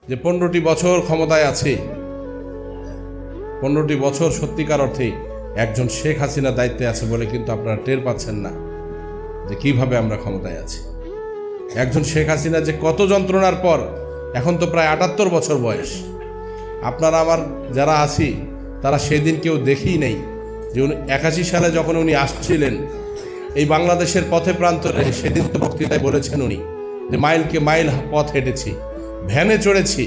যে 15টি বছর ক্ষমতায় আছে, 15টি বছর সত্যিকার অর্থেই একজন শেখ হাসিনা দায়িত্বে আছে বলে কিন্তু আপনারা টের পাচ্ছেন না যে কিভাবে আমরা ক্ষমতায় আছি। একজন শেখ হাসিনা যে কত যন্ত্রণার পর, এখন তো প্রায় 78 বছর বয়স। আপনারা আমার যারা আছি তারা সেদিন কেউ দেখেই নেই যে 81 সালে যখন উনি আসছিলেন এই বাংলাদেশের পথে প্রান্তরে, সেদিন তো বক্তৃতায় বলেছেন উনি যে মাইলকে মাইল পথ হেঁটেছি, ভ্যানে চড়েছি,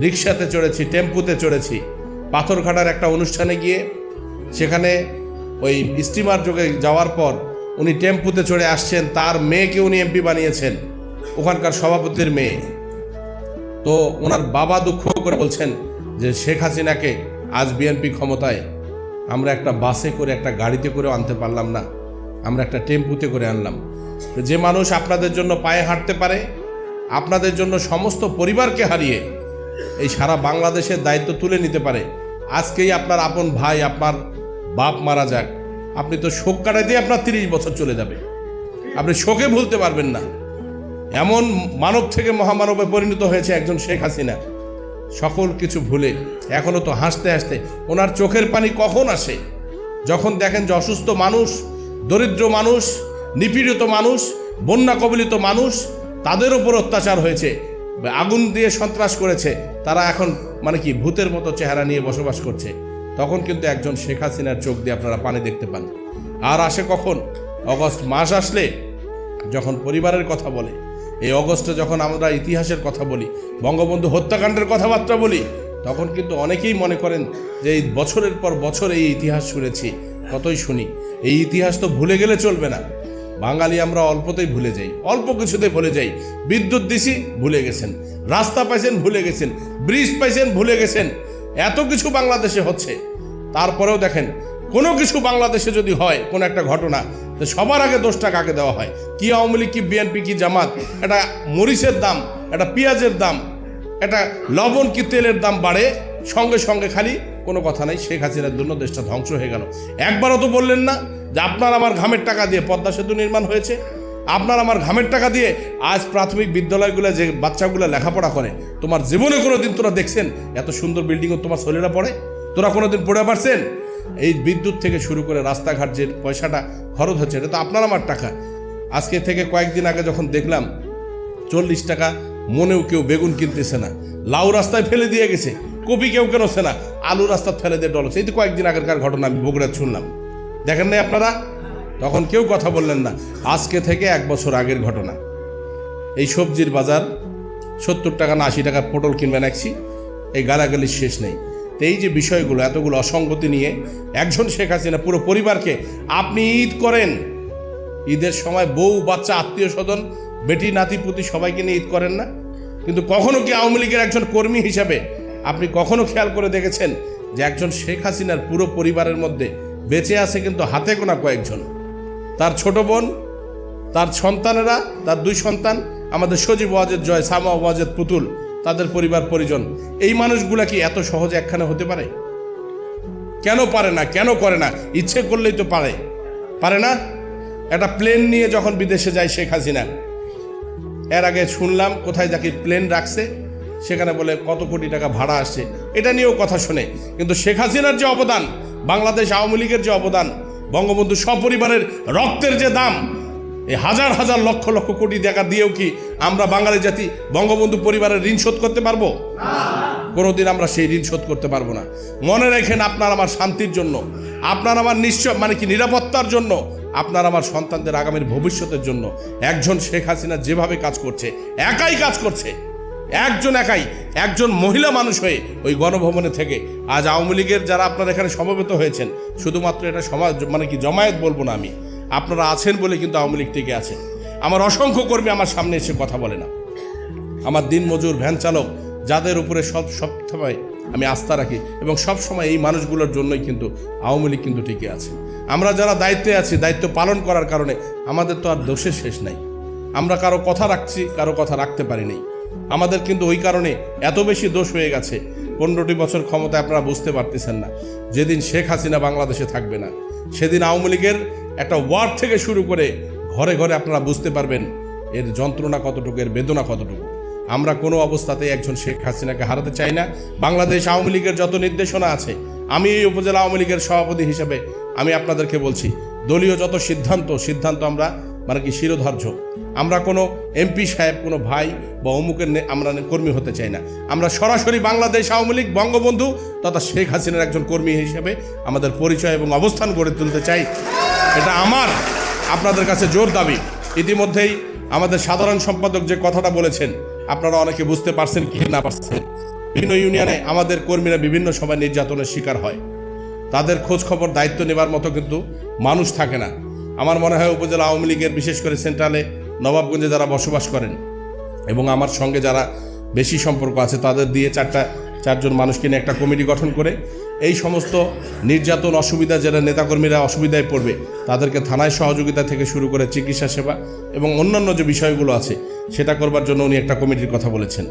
রিক্সাতে চড়েছি, টেম্পুতে চড়েছি। পাথরঘাটার একটা অনুষ্ঠানে গিয়ে সেখানে ওই স্টিমার যোগে যাওয়ার পর উনি টেম্পুতে চড়ে আসছেন, তার মেয়েকে উনি এমপি বানিয়েছেন, ওখানকার সভাপতির মেয়ে। তো ওনার বাবা দুঃখ করে বলছেন যে শেখ হাসিনাকে আজ বিএনপি ক্ষমতায়, আমরা একটা বাসে করে, একটা গাড়িতে করেও আনতে পারলাম না, আমরা একটা টেম্পুতে করে আনলাম। যে মানুষ আপনাদের জন্য পায়ে হাঁটতে পারে, আপনাদের জন্য সমস্ত পরিবারকে হারিয়ে এই সারা বাংলাদেশের দায়িত্ব তুলে নিতে পারে, আজকেই আপনার আপন ভাই, আপনার বাপ মারা যাক, আপনি তো শোক কাটাইতে আপনার 30 বছর চলে যাবে, আপনি শোকে ভুলতে পারবেন না। এমন মানব থেকে মহামানবে পরিণত হয়েছে একজন শেখ হাসিনা, সকল কিছু ভুলে এখনো তো হাসতে হাসতে ওনার চোখের পানি কখন আসে যখন দেখেন যে অসুস্থ মানুষ, দরিদ্র মানুষ, নিপীড়িত মানুষ, বন্যা কবলিত মানুষ, তাদের উপর অত্যাচার হয়েছে, আগুন দিয়ে সন্ত্রাস করেছে, তারা এখন মানে কি ভূতের মতো চেহারা নিয়ে বসবাস করছে। তখন কিন্তু একজন শেখ হাসিনার চোখ দিয়ে আপনারা পানি দেখতে পান। আর আসে কখন? অগস্ট মাস আসলে যখন পরিবারের কথা বলে, এই অগস্টে যখন আমরা ইতিহাসের কথা বলি, বঙ্গবন্ধু হত্যাকাণ্ডের কথাবার্তা বলি, তখন কিন্তু অনেকেই মনে করেন যে এই বছরের পর বছর এই ইতিহাস শুনেছি, কতই শুনি, এই ইতিহাস তো ভুলে গেলে চলবে না। বাঙালি আমরা অল্পতেই ভুলে যাই, অল্প কিছুতে ভুলে যাই। বিদ্যুৎ দিছি, ভুলে গেছেন, রাস্তা পাইছেন, ভুলে গেছেন, ব্রিজ পাইছেন, ভুলে গেছেন। এত কিছু বাংলাদেশে হচ্ছে, তারপরেও দেখেন কোনো কিছু বাংলাদেশে যদি হয়, কোনো একটা ঘটনা, তো সবার আগে দোষটা কাকে দেওয়া হয়? কি আওয়ামী লীগ, কি বিএনপি, কি জামাত? এটা মরিচের দাম, এটা পেঁয়াজের দাম, এটা লবণ কি তেলের দাম বাড়ে, সঙ্গে সঙ্গে খালি কোনো কথা নাই, শেখ হাসিনার জন্য দেশটা ধ্বংস হয়ে গেল। একবারও তো বললেন না যে আপনার আমার ঘামের টাকা দিয়ে পদ্মা সেতু নির্মাণ হয়েছে, আপনার আমার ঘামের টাকা দিয়ে আজ প্রাথমিক বিদ্যালয়গুলো যে বাচ্চাগুলো লেখাপড়া করে, তোমার জীবনে কোনো দিন তোরা দেখছেন এত সুন্দর বিল্ডিংও তোমার ছেলেরা পড়ে? তোরা কোনো দিন পড়ে পারছেন? এই বিদ্যুৎ থেকে শুরু করে রাস্তাঘাট যে পয়সাটা খরচ হচ্ছে, এটা তো আপনার আমার টাকা। আজকে থেকে কয়েকদিন আগে যখন দেখলাম 40 টাকা মনেও কেউ বেগুন কিনতেছে না, লাউ রাস্তায় ফেলে দিয়ে গেছে, কপি কেউ কেনছে না, আলু রাস্তায় ফেলে দিয়ে ডলছে। এই তো কয়েকদিন আগেরকার ঘটনা, আমি বগুড়ায় শুনলাম, দেখেন নাই আপনারা? তখন কেউ কথা বললেন না। আজকে থেকে 1 বছর আগের ঘটনা, এই সবজির বাজার 70 টাকা না 80 টাকার পটল কিনবেন একছি, এই গালাগালির শেষ নেই। তো এই যে বিষয়গুলো, এতগুলো অসঙ্গতি নিয়ে একজন শেখ হাসিনা পুরো পরিবারকে, আপনি ঈদ করেন, ঈদের সময় বউ বাচ্চা আত্মীয় স্বজন বেটি নাতি পুতি সবাইকে নিয়ে ঈদ করেন না? কিন্তু কখনো কি আওয়ামী লীগের একজন কর্মী হিসাবে আপনি কখনো খেয়াল করে দেখেছেন যে একজন শেখ হাসিনার পুরো পরিবারের মধ্যে বেঁচে আছে কিন্তু হাতে গোনা কয়েকজন? তার ছোট বোন, তার সন্তানেরা, তার 2 সন্তান, আমাদের সজীব ওয়াজেদ জয়, সামা ওয়াজেদ পুতুল, তাদের পরিবার পরিজন, এই মানুষগুলা কি এত সহজে একখানে হতে পারে? কেন পারে না? কেন করে না? ইচ্ছে করলেই তো পারে না? একটা প্লেন নিয়ে যখন বিদেশে যায় শেখ হাসিনা, এর আগে শুনলাম কোথায় যাকে প্লেন রাখছে, সেখানে বলে কত কোটি টাকা ভাড়া আসছে, এটা নিয়েও কথা শুনে। কিন্তু শেখ হাসিনার যে অবদান, বাংলাদেশ আওয়ামী লীগের যে অবদান, বঙ্গবন্ধু সপরিবারের রক্তের যে দাম, এই হাজার হাজার লক্ষ লক্ষ কোটি টাকা দিয়েও কি আমরা বাঙালি জাতি বঙ্গবন্ধু পরিবারের ঋণ শোধ করতে পারবো? কোনোদিন আমরা সেই ঋণ শোধ করতে পারবো না। মনে রাখেন, আপনার আমার শান্তির জন্য, আপনার আমার নিশ্চয় মানে কি নিরাপত্তার জন্য, আপনার আমার সন্তানদের আগামীর ভবিষ্যতের জন্য একজন শেখ হাসিনা যেভাবে কাজ করছে, একাই কাজ করছে, একজন মহিলা মানুষ হয়ে ওই গণভবনে থেকে আজ আওয়ামী লীগের যারা আপনারা এখানে সমবেত হয়েছেন, শুধুমাত্র এটা সমাজ মানে কি জমায়েত বলবো না আমি, আপনারা আছেন বলে কিন্তু আওয়ামী লীগ টিকে আছে। আমার অসংখ্য কর্মী আমার সামনে এসে কথা বলে না, আমার দিনমজুর, ভ্যান চালক, যাদের উপরে সব সময় আমি আস্থা রাখি, এবং সব সময় এই মানুষগুলোর জন্যই কিন্তু আওয়ামী লীগ কিন্তু টিকে আছে। আমরা যারা দায়িত্বে আছি, দায়িত্ব পালন করার কারণে আমাদের তো আর দোষের শেষ নাই। আমরা কারো কথা রাখছি, কারো কথা রাখতে পারিনি, আমাদের কিন্তু ওই কারণে এত বেশি দোষ হয়ে গেছে। 15টি বছর ক্ষমতায় আপনারা বুঝতে পারতেছেন না, যেদিন শেখ হাসিনা বাংলাদেশে থাকবে না, সেদিন আওয়ামী লীগের একটা ওয়ার্ড থেকে শুরু করে ঘরে ঘরে আপনারা বুঝতে পারবেন এর যন্ত্রণা কতটুকু, এর বেদনা কতটুকু। আমরা কোনো অবস্থাতেই একজন শেখ হাসিনাকে হারাতে চাই না। বাংলাদেশ আওয়ামী লীগের যত নির্দেশনা আছে, আমি এই উপজেলা আওয়ামী লীগের সভাপতি হিসেবে আমি আপনাদেরকে বলছি, দলীয় যত সিদ্ধান্ত আমরা মানে কি শিরোধার্য। আমরা কোনো এমপি সাহেব, কোনো ভাই বা অমুকের আমরা কর্মী হতে চাই না। আমরা সরাসরি বাংলাদেশ আওয়ামী লীগ, বঙ্গবন্ধু তথা শেখ হাসিনার একজন কর্মী হিসেবে আমাদের পরিচয় এবং অবস্থান গড়ে তুলতে চাই। এটা আমার আপনাদের কাছে জোর দাবি। ইতিমধ্যেই আমাদের সাধারণ সম্পাদক যে কথাটা বলেছেন, আপনারা অনেকে বুঝতে পারছেন কি না পারছেন। বিভিন্ন ইউনিয়নে আমাদের কর্মীরা বিভিন্ন সময় নির্যাতনের শিকার হয়। তাদের খোঁজ খবর দায়িত্ব নেবার মতো কিন্তু মানুষ থাকে না। আমার মনে হয় উপজেলা আওয়ামী লীগের বিশেষ করে সেন্ট্রালে নবাবগঞ্জে যারা বসবাস করেন এবং আমার সঙ্গে যারা বেশি সম্পর্ক আছে, তাদের দিয়ে চারজন মানুষকে নিয়ে একটা কমিটি গঠন করে এই সমস্ত নির্যাতন, অসুবিধা, যারা নেতাকর্মীরা অসুবিধায় পড়বে তাদেরকে থানায় সহযোগিতা থেকে শুরু করে চিকিৎসা সেবা এবং অন্যান্য যে বিষয়গুলো আছে সেটা করবার জন্য উনি একটা কমিটির কথা বলেছেন।